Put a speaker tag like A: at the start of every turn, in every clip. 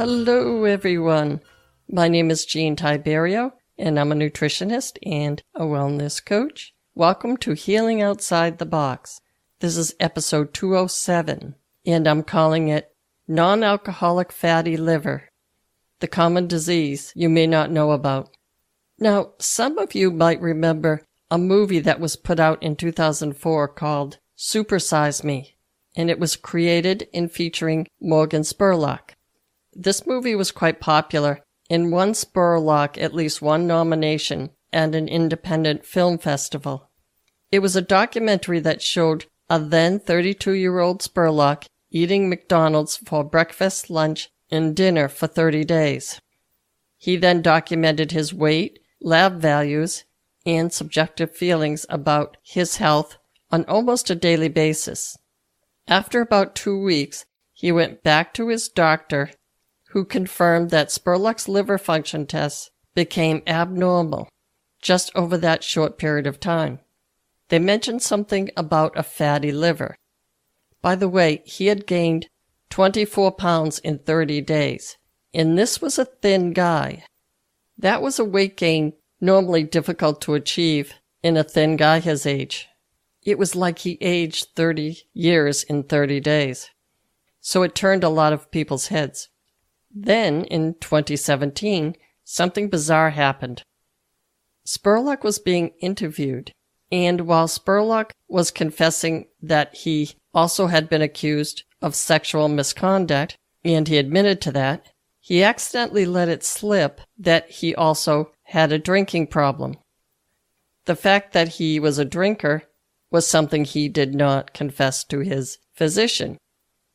A: Hello, everyone. My name is Jean Tiberio, and I'm a nutritionist and a wellness coach. Welcome to Healing Outside the Box. This is episode 207, and I'm calling it Non-Alcoholic Fatty Liver, the common disease you may not know about. Now, some of you might remember a movie that was put out in 2004 called Super Size Me, and it was created and featuring Morgan Spurlock. This movie was quite popular and won Spurlock at least one nomination at an independent film festival. It was a documentary that showed a then 32-year-old Spurlock eating McDonald's for breakfast, lunch, and dinner for 30 days. He then documented his weight, lab values, and subjective feelings about his health on almost a daily basis. After about 2 weeks, he went back to his doctor, who confirmed that Spurlock's liver function tests became abnormal just over that short period of time. They mentioned something about a fatty liver. By the way, he had gained 24 pounds in 30 days, and this was a thin guy. That was a weight gain normally difficult to achieve in a thin guy his age. It was like he aged 30 years in 30 days. So it turned a lot of people's heads. Then, in 2017, something bizarre happened. Spurlock was being interviewed, and while Spurlock was confessing that he also had been accused of sexual misconduct, and he admitted to that, he accidentally let it slip that he also had a drinking problem. The fact that he was a drinker was something he did not confess to his physician.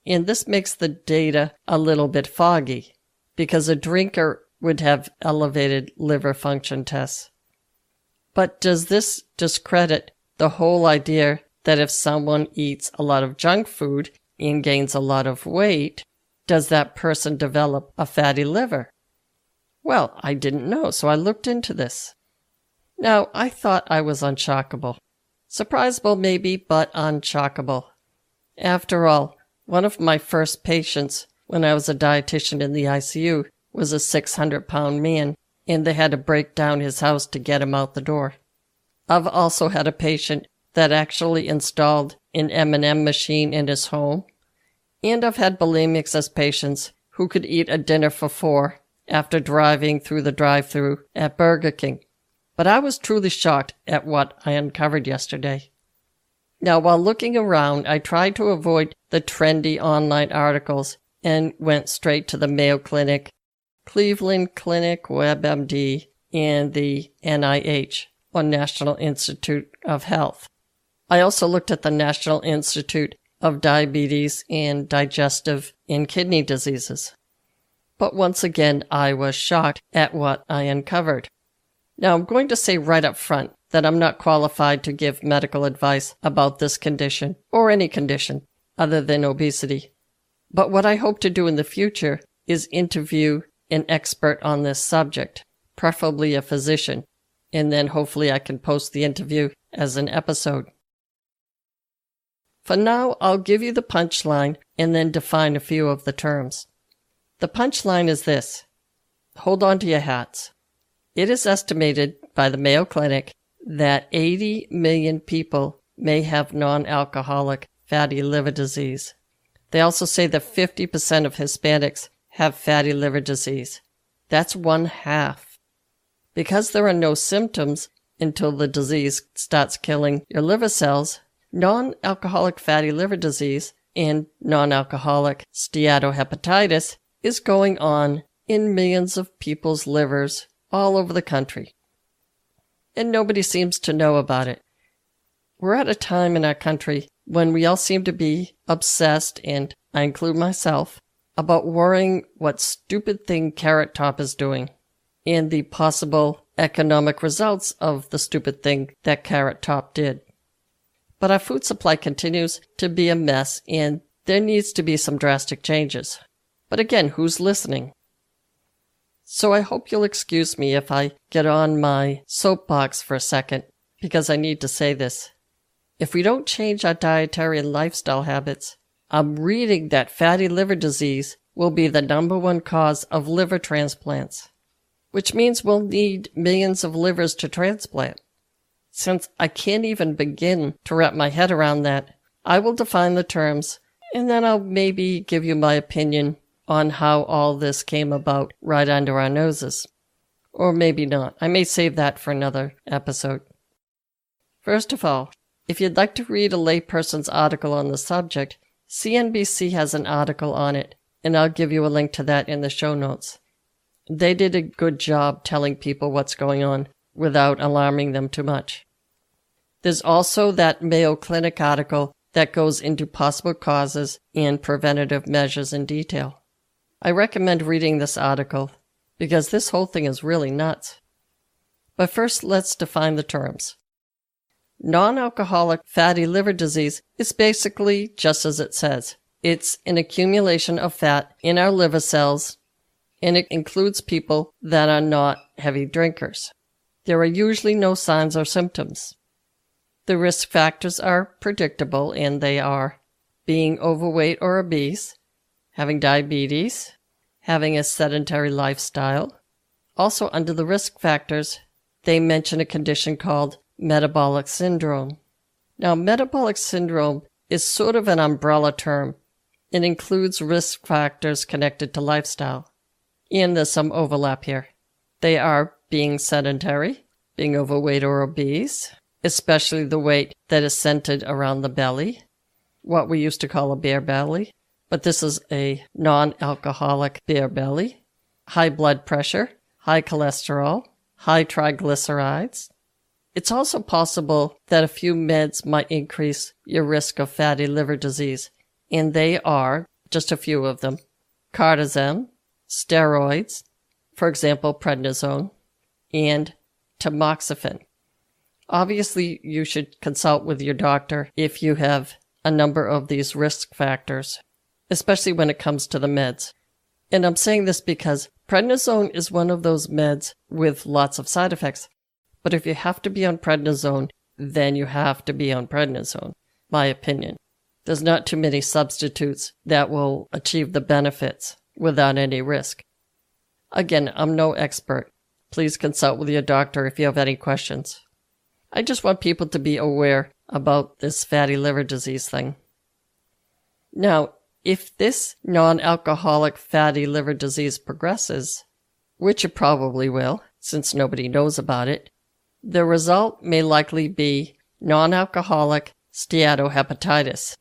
A: And this makes the data a little bit foggy, because a drinker would have elevated liver function tests. But does this discredit the whole idea that if someone eats a lot of junk food and gains a lot of weight, does that person develop a fatty liver? Well, I didn't know, so I looked into this. Now, I thought I was unshockable. Surprisable maybe, but unshockable. After all, one of my first patients when I was a dietitian in the ICU was a 600-pound man, and they had to break down his house to get him out the door. I've also had a patient that actually installed an M&M machine in his home, and I've had bulimics as patients who could eat a dinner for 4 after driving through the drive-thru at Burger King. But I was truly shocked at what I uncovered yesterday. Now, while looking around, I tried to avoid the trendy online articles and went straight to the Mayo Clinic, Cleveland Clinic, WebMD, and the NIH, or National Institute of Health. I also looked at the National Institute of Diabetes and Digestive and Kidney Diseases. But once again, I was shocked at what I uncovered. Now, I'm going to say right up front that I'm not qualified to give medical advice about this condition or any condition other than obesity. But what I hope to do in the future is interview an expert on this subject, preferably a physician, and then hopefully I can post the interview as an episode. For now, I'll give you the punchline and then define a few of the terms. The punchline is this. Hold on to your hats. It is estimated by the Mayo Clinic that 80 million people may have non-alcoholic fatty liver disease. They also say that 50% of Hispanics have fatty liver disease. That's 1/2. Because there are no symptoms until the disease starts killing your liver cells, non-alcoholic fatty liver disease and non-alcoholic steatohepatitis is going on in millions of people's livers all over the country. And nobody seems to know about it. We're at a time in our country when we all seem to be obsessed, and I include myself, about worrying what stupid thing Carrot Top is doing and the possible economic results of the stupid thing that Carrot Top did. But our food supply continues to be a mess, and there needs to be some drastic changes. But again, who's listening? So I hope you'll excuse me if I get on my soapbox for a second, because I need to say this. If we don't change our dietary and lifestyle habits, I'm reading that fatty liver disease will be the #1 cause of liver transplants, which means we'll need millions of livers to transplant. Since I can't even begin to wrap my head around that, I will define the terms, and then I'll maybe give you my opinion on how all this came about right under our noses. Or maybe not. I may save that for another episode. First of all, if you'd like to read a layperson's article on the subject, CNBC has an article on it, and I'll give you a link to that in the show notes. They did a good job telling people what's going on without alarming them too much. There's also that Mayo Clinic article that goes into possible causes and preventative measures in detail. I recommend reading this article because this whole thing is really nuts. But first, let's define the terms. Non-alcoholic fatty liver disease is basically just as it says. It's an accumulation of fat in our liver cells, and it includes people that are not heavy drinkers. There are usually no signs or symptoms. The risk factors are predictable, and they are being overweight or obese, having diabetes, having a sedentary lifestyle. Also, under the risk factors, they mention a condition called metabolic syndrome. Now, metabolic syndrome is sort of an umbrella term. It includes risk factors connected to lifestyle. And there's some overlap here. They are being sedentary, being overweight or obese, especially the weight that is centered around the belly, what we used to call a bear belly, but this is a non-alcoholic bear belly, high blood pressure, high cholesterol, high triglycerides. It's also possible that a few meds might increase your risk of fatty liver disease, and they are, just a few of them, cortisone, steroids, for example, prednisone, and tamoxifen. Obviously, you should consult with your doctor if you have a number of these risk factors, especially when it comes to the meds. And I'm saying this because prednisone is one of those meds with lots of side effects. But if you have to be on prednisone, then you have to be on prednisone, my opinion. There's not too many substitutes that will achieve the benefits without any risk. Again, I'm no expert. Please consult with your doctor if you have any questions. I just want people to be aware about this fatty liver disease thing. Now, if this non-alcoholic fatty liver disease progresses, which it probably will, since nobody knows about it, the result may likely be non-alcoholic steatohepatitis.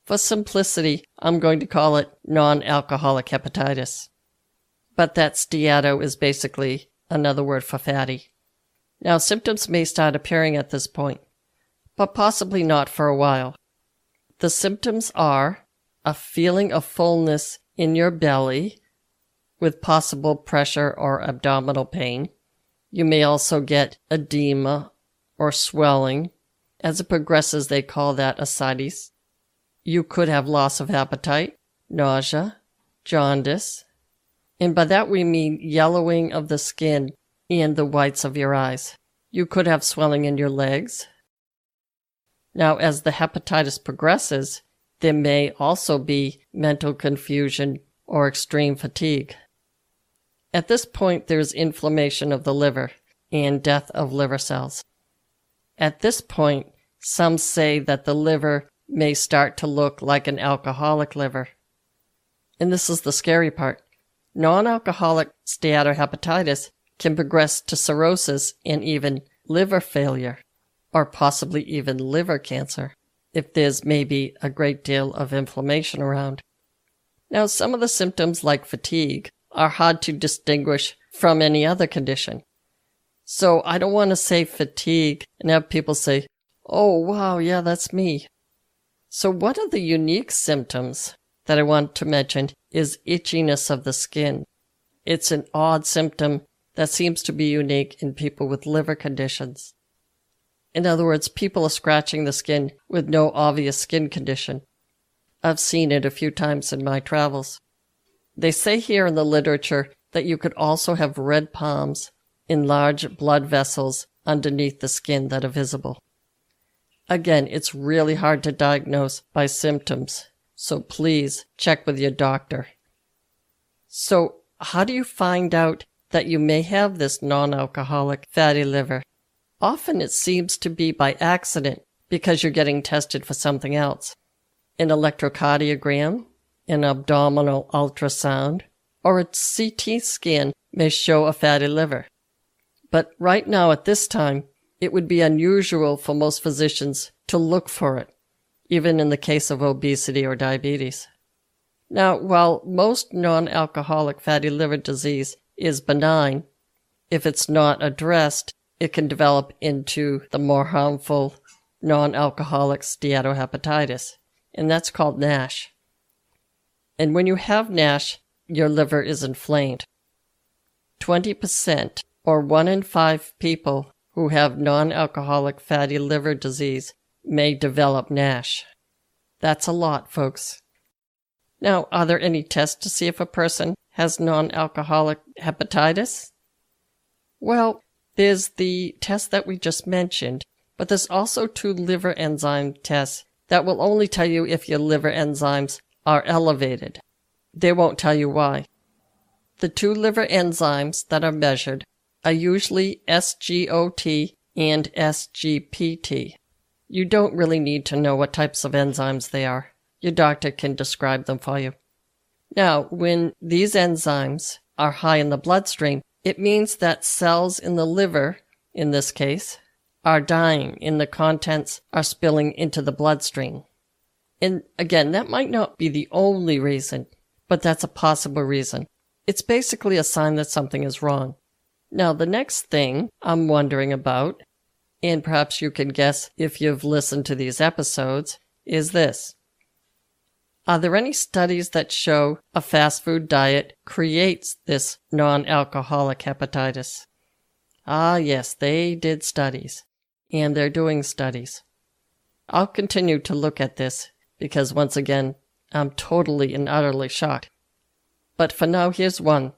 A: For simplicity, I'm going to call it non-alcoholic hepatitis. But that steato is basically another word for fatty. Now, symptoms may start appearing at this point, but possibly not for a while. The symptoms are a feeling of fullness in your belly with possible pressure or abdominal pain. You may also get edema or swelling. As it progresses, they call that ascites. You could have loss of appetite, nausea, jaundice, and by that we mean yellowing of the skin and the whites of your eyes. You could have swelling in your legs. Now, as the hepatitis progresses, there may also be mental confusion or extreme fatigue. At this point, there's inflammation of the liver and death of liver cells. At this point, some say that the liver may start to look like an alcoholic liver. And this is the scary part. Non-alcoholic steatohepatitis can progress to cirrhosis and even liver failure, or possibly even liver cancer, if there's maybe a great deal of inflammation around. Now, some of the symptoms, like fatigue, are hard to distinguish from any other condition. So I don't want to say fatigue and have people say, oh, wow, yeah, that's me. So one of the unique symptoms that I want to mention is itchiness of the skin. It's an odd symptom that seems to be unique in people with liver conditions. In other words, people are scratching the skin with no obvious skin condition. I've seen it a few times in my travels. They say here in the literature that you could also have red palms in large blood vessels underneath the skin that are visible. Again, it's really hard to diagnose by symptoms, so please check with your doctor. So, how do you find out that you may have this non-alcoholic fatty liver? Often it seems to be by accident because you're getting tested for something else. An electrocardiogram, an abdominal ultrasound, or a CT scan may show a fatty liver. But right now at this time, it would be unusual for most physicians to look for it, even in the case of obesity or diabetes. Now, while most non-alcoholic fatty liver disease is benign, if it's not addressed, it can develop into the more harmful non-alcoholic steatohepatitis, and that's called NASH. And when you have NASH, your liver is inflamed. 20%, or 1 in 5 people who have non-alcoholic fatty liver disease may develop NASH. That's a lot, folks. Now, are there any tests to see if a person has non-alcoholic hepatitis? Well, there's the test that we just mentioned, but there's also 2 liver enzyme tests that will only tell you if your liver enzymes are elevated. They won't tell you why. The 2 liver enzymes that are measured are usually SGOT and SGPT. You don't really need to know what types of enzymes they are. Your doctor can describe them for you. Now, when these enzymes are high in the bloodstream, it means that cells in the liver, in this case, are dying and the contents are spilling into the bloodstream. And again, that might not be the only reason, but that's a possible reason. It's basically a sign that something is wrong. Now, the next thing I'm wondering about, and perhaps you can guess if you've listened to these episodes, is this. Are there any studies that show a fast food diet creates this non-alcoholic hepatitis? Ah, yes, they did studies, and they're doing studies. I'll continue to look at this because, once again, I'm totally and utterly shocked. But for now, here's one.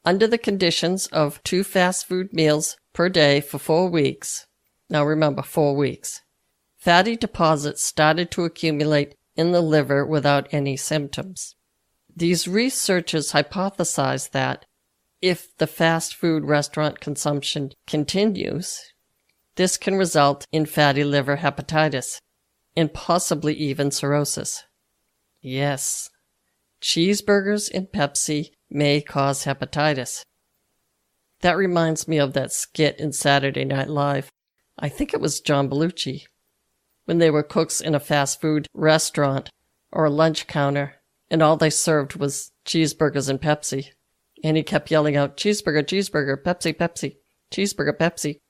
A: Under the conditions of 2 fast food meals per day for 4 weeks, now remember 4 weeks, fatty deposits started to accumulate in the liver without any symptoms. These researchers hypothesized that if the fast food restaurant consumption continues, this can result in fatty liver hepatitis and possibly even cirrhosis. Yes, cheeseburgers and Pepsi may cause hepatitis. That reminds me of that skit in Saturday Night Live. I think it was John Belushi, when they were cooks in a fast food restaurant or a lunch counter, and all they served was cheeseburgers and Pepsi. And he kept yelling out, cheeseburger, cheeseburger, Pepsi, Pepsi, cheeseburger, Pepsi.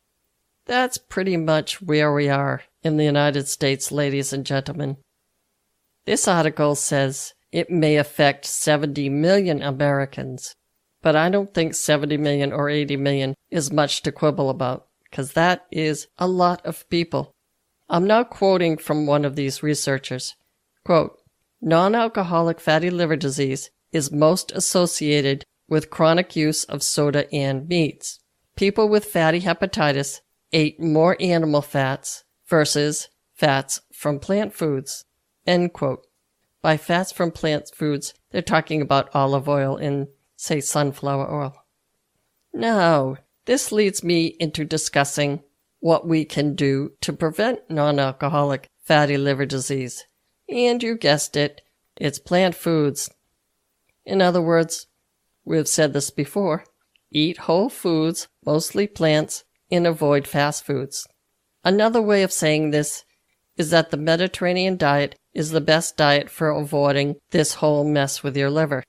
A: That's pretty much where we are in the United States, ladies and gentlemen. This article says it may affect 70 million Americans, but I don't think 70 million or 80 million is much to quibble about, because that is a lot of people. I'm now quoting from one of these researchers. Quote, non-alcoholic fatty liver disease is most associated with chronic use of soda and meats. People with fatty hepatitis ate more animal fats versus fats from plant foods. End quote. By fats from plant foods, they're talking about olive oil and, say, sunflower oil. Now, this leads me into discussing what we can do to prevent non-alcoholic fatty liver disease. And you guessed it, it's plant foods. In other words, we've said this before, eat whole foods, mostly plants, and avoid fast foods. Another way of saying this is that the Mediterranean diet is the best diet for avoiding this whole mess with your liver.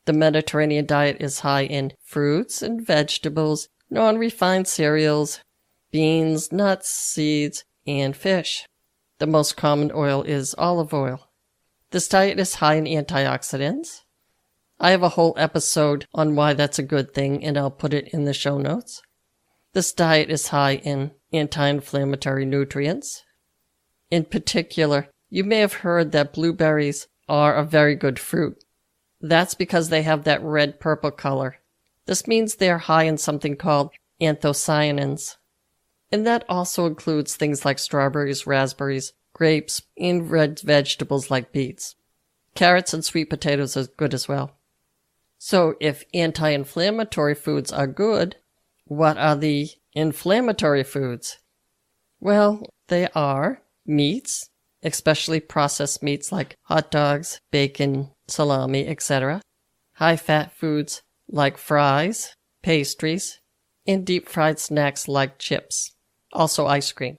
A: The Mediterranean diet is high in fruits and vegetables, non-refined cereals, beans, nuts, seeds, and fish. The most common oil is olive oil. This diet is high in antioxidants. I have a whole episode on why that's a good thing, and I'll put it in the show notes. This diet is high in anti-inflammatory nutrients. In particular, you may have heard that blueberries are a very good fruit. That's because they have that red-purple color. This means they are high in something called anthocyanins. And that also includes things like strawberries, raspberries, grapes, and red vegetables like beets. Carrots and sweet potatoes are good as well. So if anti-inflammatory foods are good, what are the inflammatory foods? Well, they are meats, especially processed meats like hot dogs, bacon, salami, etc. High-fat foods like fries, pastries, and deep-fried snacks like chips, also ice cream.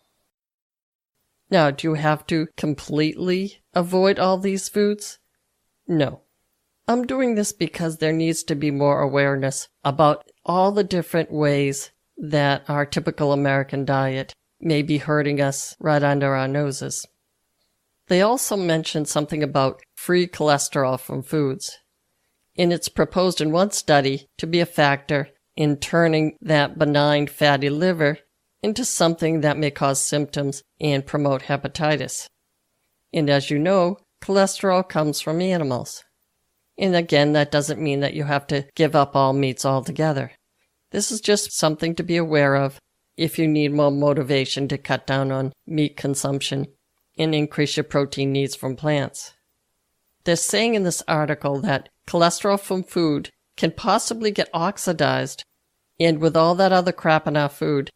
A: Now, do you have to completely avoid all these foods? No. I'm doing this because there needs to be more awareness about all the different ways that our typical American diet may be hurting us right under our noses. They also mentioned something about free cholesterol from foods, and it's proposed in one study to be a factor in turning that benign fatty liver into something that may cause symptoms and promote hepatitis. And as you know, cholesterol comes from animals. And again, that doesn't mean that you have to give up all meats altogether. This is just something to be aware of if you need more motivation to cut down on meat consumption and increase your protein needs from plants. They're saying in this article that cholesterol from food can possibly get oxidized, and with all that other crap in our food,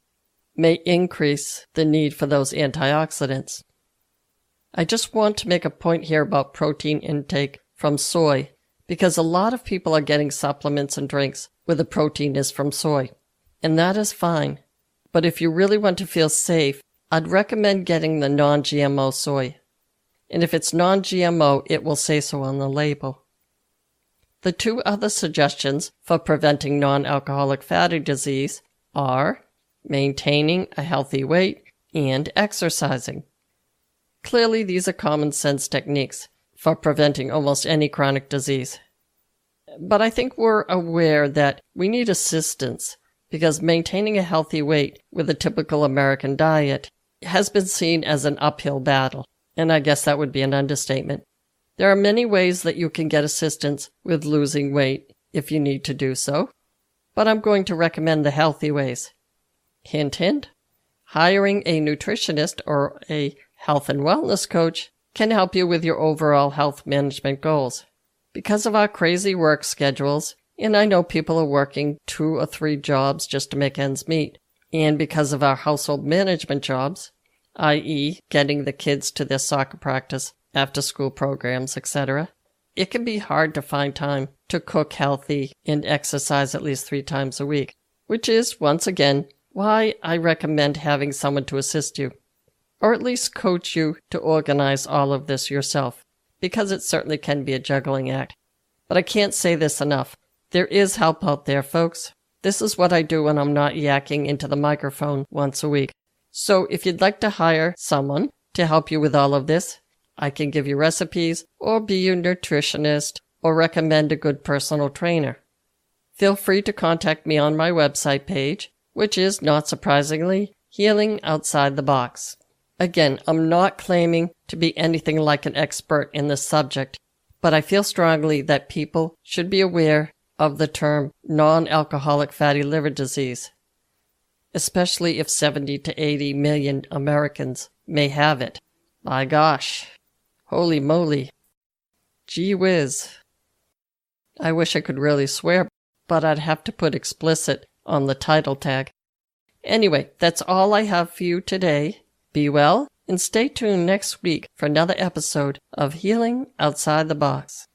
A: may increase the need for those antioxidants. I just want to make a point here about protein intake from soy, because a lot of people are getting supplements and drinks where the protein is from soy, and that is fine. But if you really want to feel safe, I'd recommend getting the non-GMO soy. And if it's non-GMO, it will say so on the label. The two other suggestions for preventing non-alcoholic fatty disease are maintaining a healthy weight and exercising. Clearly, these are common sense techniques for preventing almost any chronic disease. But I think we're aware that we need assistance because maintaining a healthy weight with a typical American diet has been seen as an uphill battle, and I guess that would be an understatement. There are many ways that you can get assistance with losing weight if you need to do so, but I'm going to recommend the healthy ways. Hint, hint, hiring a nutritionist or a health and wellness coach can help you with your overall health management goals. Because of our crazy work schedules, and I know people are working 2 or 3 jobs just to make ends meet, and because of our household management jobs, i.e. getting the kids to their soccer practice, after-school programs, etc., it can be hard to find time to cook healthy and exercise at least 3 times a week, which is, once again, why I recommend having someone to assist you, or at least coach you to organize all of this yourself, because it certainly can be a juggling act. But I can't say this enough. There is help out there, folks. This is what I do when I'm not yakking into the microphone once a week. So if you'd like to hire someone to help you with all of this, I can give you recipes, or be your nutritionist, or recommend a good personal trainer. Feel free to contact me on my website page, which is, not surprisingly, Healing Outside the Box. Again, I'm not claiming to be anything like an expert in this subject, but I feel strongly that people should be aware of the term non-alcoholic fatty liver disease, especially if 70 to 80 million Americans may have it. My gosh. Holy moly. Gee whiz. I wish I could really swear, but I'd have to put explicit on the title tag. Anyway, that's all I have for you today. Be well, and stay tuned next week for another episode of Healing Outside the Box.